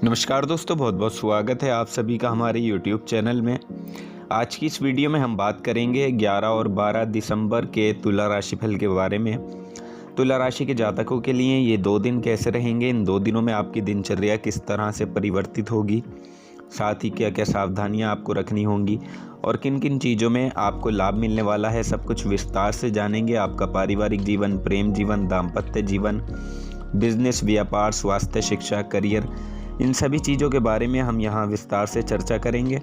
नमस्कार दोस्तों, बहुत बहुत स्वागत है आप सभी का हमारे YouTube चैनल में। आज की इस वीडियो में हम बात करेंगे 11 और 12 दिसंबर के तुला राशिफल के बारे में। तुला राशि के जातकों के लिए ये 2 दिन कैसे रहेंगे, इन 2 दिनों में आपकी दिनचर्या किस तरह से परिवर्तित होगी, साथ ही क्या क्या सावधानियां आपको रखनी होंगी और किन किन चीज़ों में आपको लाभ मिलने वाला है, सब कुछ विस्तार से जानेंगे। आपका पारिवारिक जीवन, प्रेम जीवन, दाम्पत्य जीवन, बिजनेस, व्यापार, स्वास्थ्य, शिक्षा, करियर, इन सभी चीज़ों के बारे में हम यहाँ विस्तार से चर्चा करेंगे।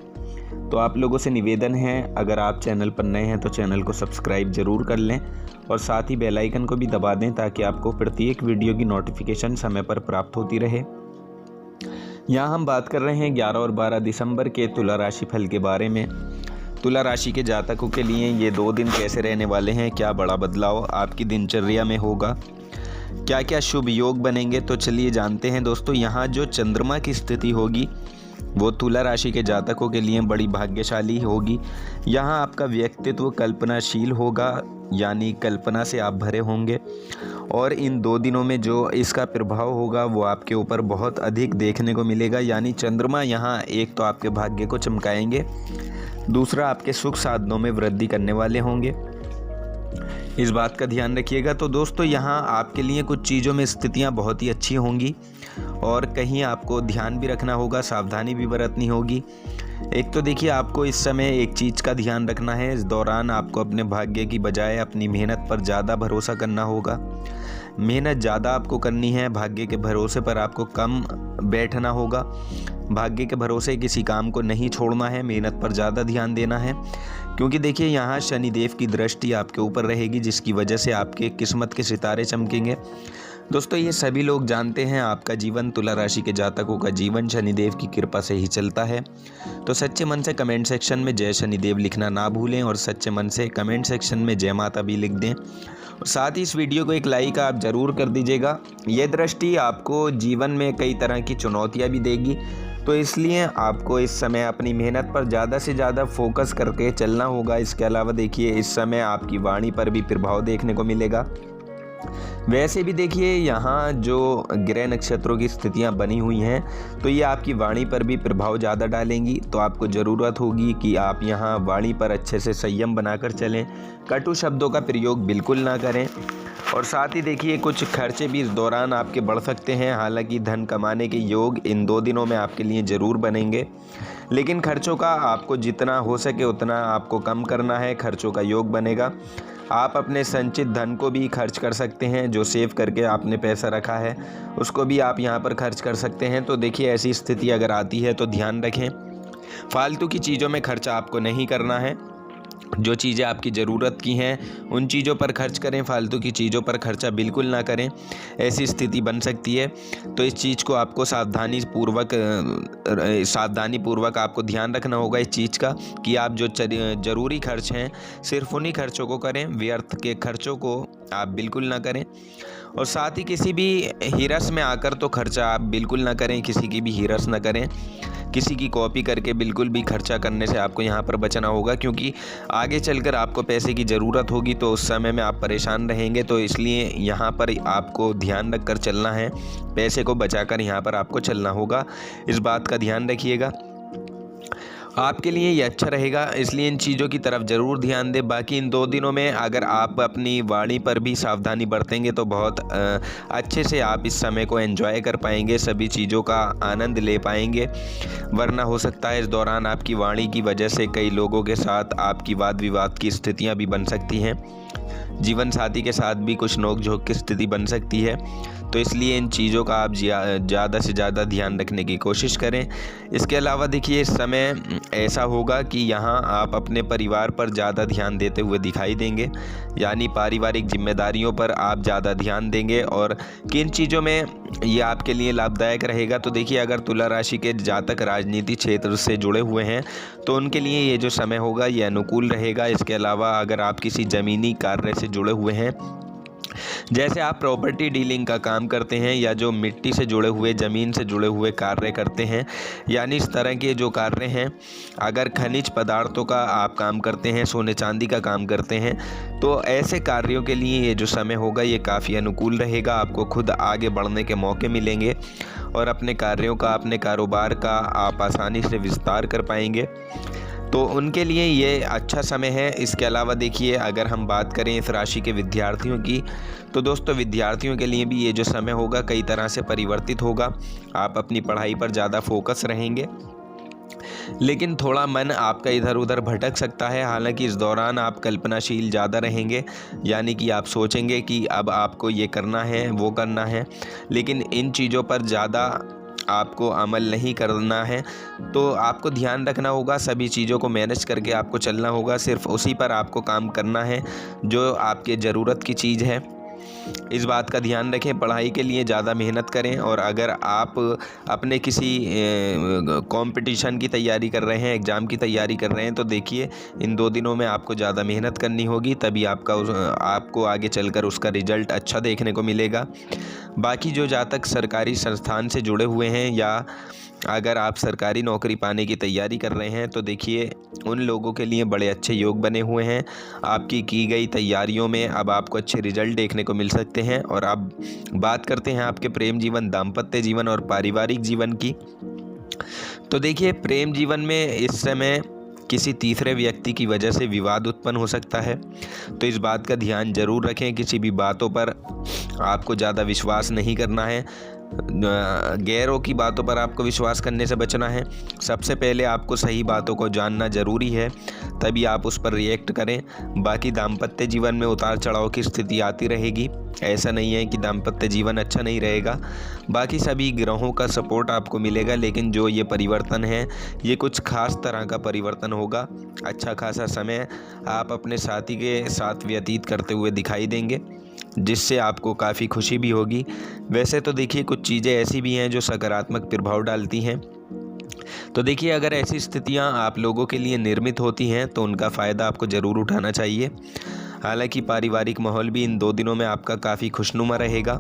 तो आप लोगों से निवेदन है, अगर आप चैनल पर नए हैं तो चैनल को सब्सक्राइब ज़रूर कर लें और साथ ही बेल आइकन को भी दबा दें ताकि आपको प्रत्येक वीडियो की नोटिफिकेशन समय पर प्राप्त होती रहे। यहाँ हम बात कर रहे हैं 11 और 12 दिसंबर के तुला राशि फल के बारे में। तुला राशि के जातकों के लिए ये 2 दिन कैसे रहने वाले हैं, क्या बड़ा बदलाव आपकी दिनचर्या में होगा, क्या क्या शुभ योग बनेंगे, तो चलिए जानते हैं दोस्तों। यहाँ जो चंद्रमा की स्थिति होगी वो तुला राशि के जातकों के लिए बड़ी भाग्यशाली होगी। यहाँ आपका व्यक्तित्व कल्पनाशील होगा, यानी कल्पना से आप भरे होंगे और इन 2 दिनों में जो इसका प्रभाव होगा वो आपके ऊपर बहुत अधिक देखने को मिलेगा। यानी चंद्रमा यहाँ एक तो आपके भाग्य को चमकाएंगे, दूसरा आपके सुख साधनों में वृद्धि करने वाले होंगे, इस बात का ध्यान रखिएगा। तो दोस्तों यहाँ आपके लिए कुछ चीज़ों में स्थितियाँ बहुत ही अच्छी होंगी और कहीं आपको ध्यान भी रखना होगा, सावधानी भी बरतनी होगी। एक तो देखिए, आपको इस समय एक चीज़ का ध्यान रखना है, इस दौरान आपको अपने भाग्य की बजाय अपनी मेहनत पर ज़्यादा भरोसा करना होगा। मेहनत ज़्यादा आपको करनी है, भाग्य के भरोसे पर आपको कम बैठना होगा। भाग्य के भरोसे किसी काम को नहीं छोड़ना है, मेहनत पर ज़्यादा ध्यान देना है, क्योंकि देखिए यहाँ शनिदेव की दृष्टि आपके ऊपर रहेगी जिसकी वजह से आपके किस्मत के सितारे चमकेंगे। दोस्तों ये सभी लोग जानते हैं, आपका जीवन, तुला राशि के जातकों का जीवन शनिदेव की कृपा से ही चलता है। तो सच्चे मन से कमेंट सेक्शन में जय शनिदेव लिखना ना भूलें और सच्चे मन से कमेंट सेक्शन में जय माता भी लिख दें और साथ ही इस वीडियो को एक लाइक आप ज़रूर कर दीजिएगा। ये दृष्टि आपको जीवन में कई तरह की चुनौतियाँ भी देगी, तो इसलिए आपको इस समय अपनी मेहनत पर ज़्यादा से ज़्यादा फोकस करके चलना होगा। इसके अलावा देखिए इस समय आपकी वाणी पर भी प्रभाव देखने को मिलेगा। वैसे भी देखिए यहाँ जो ग्रह नक्षत्रों की स्थितियाँ बनी हुई हैं तो ये आपकी वाणी पर भी प्रभाव ज़्यादा डालेंगी, तो आपको ज़रूरत होगी कि आप यहाँ वाणी पर अच्छे से संयम बनाकर चलें, कटु शब्दों का प्रयोग बिल्कुल ना करें और साथ ही देखिए कुछ खर्चे भी इस दौरान आपके बढ़ सकते हैं। हालांकि धन कमाने के योग इन 2 दिनों में आपके लिए ज़रूर बनेंगे, लेकिन खर्चों का आपको जितना हो सके उतना आपको कम करना है। खर्चों का योग बनेगा, आप अपने संचित धन को भी खर्च कर सकते हैं, जो सेव करके आपने पैसा रखा है उसको भी आप यहाँ पर खर्च कर सकते हैं। तो देखिए ऐसी स्थिति अगर आती है तो ध्यान रखें, फालतू की चीज़ों में खर्चा आपको नहीं करना है। जो चीज़ें आपकी ज़रूरत की हैं उन चीज़ों पर खर्च करें, फालतू की चीज़ों पर खर्चा बिल्कुल ना करें, ऐसी स्थिति बन सकती है। तो इस चीज़ को आपको सावधानी पूर्वक आपको ध्यान रखना होगा इस चीज़ का कि आप जो ज़रूरी खर्च हैं सिर्फ उन्हीं खर्चों को करें, व्यर्थ के खर्चों को आप बिल्कुल ना करें। और साथ ही किसी भी हिरस में आकर तो खर्चा आप बिल्कुल ना करें, किसी की भी हिरस ना करें, किसी की कॉपी करके बिल्कुल भी खर्चा करने से आपको यहाँ पर बचना होगा, क्योंकि आगे चलकर आपको पैसे की ज़रूरत होगी तो उस समय में आप परेशान रहेंगे। तो इसलिए यहाँ पर आपको ध्यान रख कर चलना है, पैसे को बचाकर यहाँ पर आपको चलना होगा, इस बात का ध्यान रखिएगा। आपके लिए ये अच्छा रहेगा, इसलिए इन चीज़ों की तरफ ज़रूर ध्यान दें। बाकी इन 2 दिनों में अगर आप अपनी वाणी पर भी सावधानी बरतेंगे तो बहुत अच्छे से आप इस समय को एंजॉय कर पाएंगे, सभी चीज़ों का आनंद ले पाएंगे। वरना हो सकता है इस दौरान आपकी वाणी की वजह से कई लोगों के साथ आपकी वाद विवाद की स्थितियाँ भी बन सकती हैं, जीवन साथी के साथ भी कुछ नोक-झोंक की स्थिति बन सकती है। तो इसलिए इन चीज़ों का आप ज़्यादा से ज़्यादा ध्यान रखने की कोशिश करें। इसके अलावा देखिए इस समय ऐसा होगा कि यहाँ आप अपने परिवार पर ज़्यादा ध्यान देते हुए दिखाई देंगे, यानी पारिवारिक जिम्मेदारियों पर आप ज़्यादा ध्यान देंगे। और किन चीज़ों में ये आपके लिए लाभदायक रहेगा, तो देखिए अगर तुला राशि के जातक राजनीति क्षेत्र से जुड़े हुए हैं तो उनके लिए ये जो समय होगा ये अनुकूल रहेगा। इसके अलावा अगर आप किसी ज़मीनी कार्य से जुड़े हुए हैं जैसे आप प्रॉपर्टी डीलिंग का काम करते हैं या जो मिट्टी से जुड़े हुए, ज़मीन से जुड़े हुए कार्य करते हैं, यानी इस तरह के जो कार्य हैं, अगर खनिज पदार्थों का आप काम करते हैं, सोने चांदी का काम करते हैं, तो ऐसे कार्यों के लिए ये जो समय होगा ये काफ़ी अनुकूल रहेगा। आपको खुद आगे बढ़ने के मौके मिलेंगे और अपने कार्यों का, अपने कारोबार का आप आसानी से विस्तार कर पाएंगे, तो उनके लिए ये अच्छा समय है। इसके अलावा देखिए, अगर हम बात करें इस राशि के विद्यार्थियों की, तो दोस्तों विद्यार्थियों के लिए भी ये जो समय होगा कई तरह से परिवर्तित होगा। आप अपनी पढ़ाई पर ज़्यादा फोकस रहेंगे, लेकिन थोड़ा मन आपका इधर उधर भटक सकता है। हालांकि इस दौरान आप कल्पनाशील ज़्यादा रहेंगे, यानी कि आप सोचेंगे कि अब आपको ये करना है, वो करना है, लेकिन इन चीज़ों पर ज़्यादा आपको अमल नहीं करना है। तो आपको ध्यान रखना होगा, सभी चीज़ों को मैनेज करके आपको चलना होगा। सिर्फ उसी पर आपको काम करना है जो आपके ज़रूरत की चीज़ है। इस बात का ध्यान रखें, पढ़ाई के लिए ज़्यादा मेहनत करें। और अगर आप अपने किसी कंपटीशन की तैयारी कर रहे हैं, एग्ज़ाम की तैयारी कर रहे हैं, तो देखिए इन 2 दिनों में आपको ज़्यादा मेहनत करनी होगी, तभी आपको आगे चलकर उसका रिज़ल्ट अच्छा देखने को मिलेगा। बाकी जो जातक सरकारी संस्थान से जुड़े हुए हैं या अगर आप सरकारी नौकरी पाने की तैयारी कर रहे हैं, तो देखिए उन लोगों के लिए बड़े अच्छे योग बने हुए हैं। आपकी की गई तैयारियों में अब आपको अच्छे रिजल्ट देखने को मिल सकते हैं। और अब बात करते हैं आपके प्रेम जीवन, दाम्पत्य जीवन और पारिवारिक जीवन की। तो देखिए, प्रेम जीवन में इस समय किसी तीसरे व्यक्ति की वजह से विवाद उत्पन्न हो सकता है, तो इस बात का ध्यान जरूर रखें। किसी भी बातों पर आपको ज़्यादा विश्वास नहीं करना है, गैरों की बातों पर आपको विश्वास करने से बचना है। सबसे पहले आपको सही बातों को जानना ज़रूरी है, तभी आप उस पर रिएक्ट करें। बाकी दाम्पत्य जीवन में उतार चढ़ाव की स्थिति आती रहेगी, ऐसा नहीं है कि दाम्पत्य जीवन अच्छा नहीं रहेगा। बाकी सभी ग्रहों का सपोर्ट आपको मिलेगा, लेकिन जो ये परिवर्तन है ये कुछ खास तरह का परिवर्तन होगा। अच्छा खासा समय आप अपने साथी के साथ व्यतीत करते हुए दिखाई देंगे, जिससे आपको काफ़ी खुशी भी होगी। वैसे तो देखिए, कुछ चीज़ें ऐसी भी हैं जो सकारात्मक प्रभाव डालती हैं। तो देखिए, अगर ऐसी स्थितियां आप लोगों के लिए निर्मित होती हैं तो उनका फ़ायदा आपको ज़रूर उठाना चाहिए। हालांकि पारिवारिक माहौल भी इन 2 दिनों में आपका काफ़ी खुशनुमा रहेगा।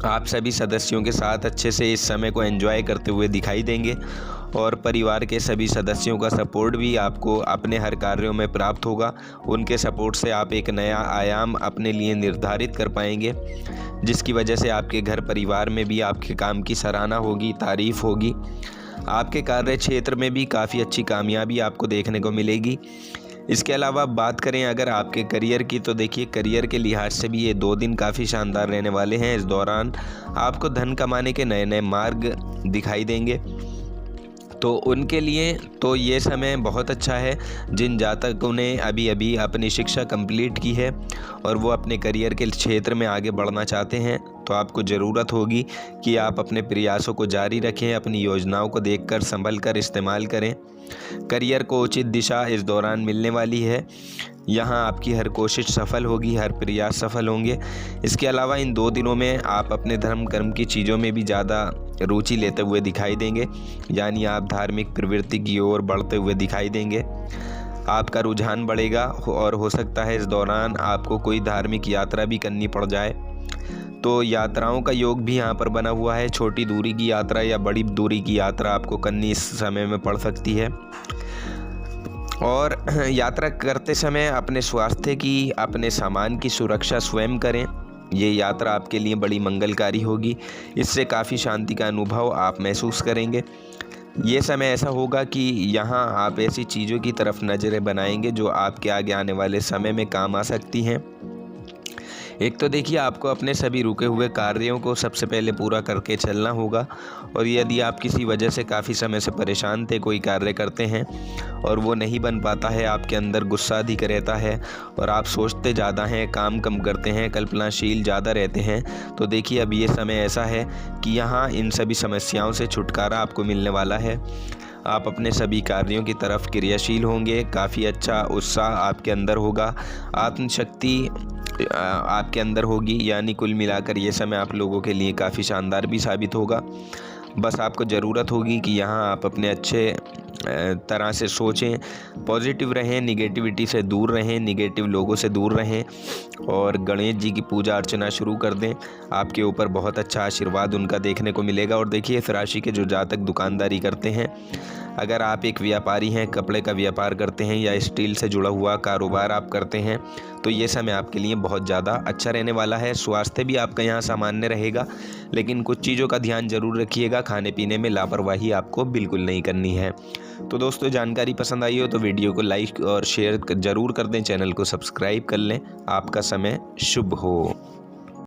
आप सभी सदस्यों के साथ अच्छे से इस समय को एंजॉय करते हुए दिखाई देंगे और परिवार के सभी सदस्यों का सपोर्ट भी आपको अपने हर कार्यों में प्राप्त होगा। उनके सपोर्ट से आप एक नया आयाम अपने लिए निर्धारित कर पाएंगे, जिसकी वजह से आपके घर परिवार में भी आपके काम की सराहना होगी, तारीफ़ होगी। आपके कार्य क्षेत्र में भी काफ़ी अच्छी कामयाबी आपको देखने को मिलेगी। इसके अलावा बात करें अगर आपके करियर की, तो देखिए करियर के लिहाज से भी ये 2 दिन काफ़ी शानदार रहने वाले हैं। इस दौरान आपको धन कमाने के नए नए मार्ग दिखाई देंगे, तो उनके लिए तो ये समय बहुत अच्छा है। जिन जातकों ने अभी अभी अपनी शिक्षा कंप्लीट की है और वो अपने करियर के क्षेत्र में आगे बढ़ना चाहते हैं, तो आपको ज़रूरत होगी कि आप अपने प्रयासों को जारी रखें, अपनी योजनाओं को देखकर संभल कर इस्तेमाल करें। करियर को उचित दिशा इस दौरान मिलने वाली है। यहाँ आपकी हर कोशिश सफल होगी, हर प्रयास सफल होंगे। इसके अलावा इन 2 दिनों में आप अपने धर्म कर्म की चीज़ों में भी ज़्यादा रुचि लेते हुए दिखाई देंगे, यानी आप धार्मिक प्रवृत्ति की ओर बढ़ते हुए दिखाई देंगे। आपका रुझान बढ़ेगा और हो सकता है इस दौरान आपको कोई धार्मिक यात्रा भी करनी पड़ जाए, तो यात्राओं का योग भी यहाँ पर बना हुआ है। छोटी दूरी की यात्रा या बड़ी दूरी की यात्रा आपको करनी इस समय में पड़ सकती है। और यात्रा करते समय अपने स्वास्थ्य की, अपने सामान की सुरक्षा स्वयं करें। ये यात्रा आपके लिए बड़ी मंगलकारी होगी, इससे काफ़ी शांति का अनुभव आप महसूस करेंगे। ये समय ऐसा होगा कि यहाँ आप ऐसी चीज़ों की तरफ नज़रें बनाएंगे जो आपके आगे आने वाले समय में काम आ सकती हैं। एक तो देखिए, आपको अपने सभी रुके हुए कार्यों को सबसे पहले पूरा करके चलना होगा। और यदि आप किसी वजह से काफ़ी समय से परेशान थे, कोई कार्य करते हैं और वो नहीं बन पाता है, आपके अंदर गुस्सा अधिक रहता है और आप सोचते ज़्यादा हैं, काम कम करते हैं, कल्पनाशील ज़्यादा रहते हैं, तो देखिए अब ये समय ऐसा है कि यहाँ इन सभी समस्याओं से छुटकारा आपको मिलने वाला है। आप अपने सभी कार्यों की तरफ क्रियाशील होंगे, काफ़ी अच्छा उत्साह आपके अंदर होगा, आत्मशक्ति आपके अंदर होगी। यानी कुल मिलाकर ये समय आप लोगों के लिए काफ़ी शानदार भी साबित होगा। बस आपको ज़रूरत होगी कि यहाँ आप अपने अच्छे तरह से सोचें, पॉजिटिव रहें, निगेटिविटी से दूर रहें, निगेटिव लोगों से दूर रहें और गणेश जी की पूजा अर्चना शुरू कर दें। आपके ऊपर बहुत अच्छा आशीर्वाद उनका देखने को मिलेगा। और देखिए, इस राशि के जो जातक दुकानदारी करते हैं, अगर आप एक व्यापारी हैं, कपड़े का व्यापार करते हैं या स्टील से जुड़ा हुआ कारोबार आप करते हैं, तो ये समय आपके लिए बहुत ज़्यादा अच्छा रहने वाला है। स्वास्थ्य भी आपका यहाँ सामान्य रहेगा, लेकिन कुछ चीज़ों का ध्यान ज़रूर रखिएगा। खाने पीने में लापरवाही आपको बिल्कुल नहीं करनी है। तो दोस्तों, जानकारी पसंद आई हो तो वीडियो को लाइक और शेयर ज़रूर कर दें, चैनल को सब्सक्राइब कर लें। आपका समय शुभ हो।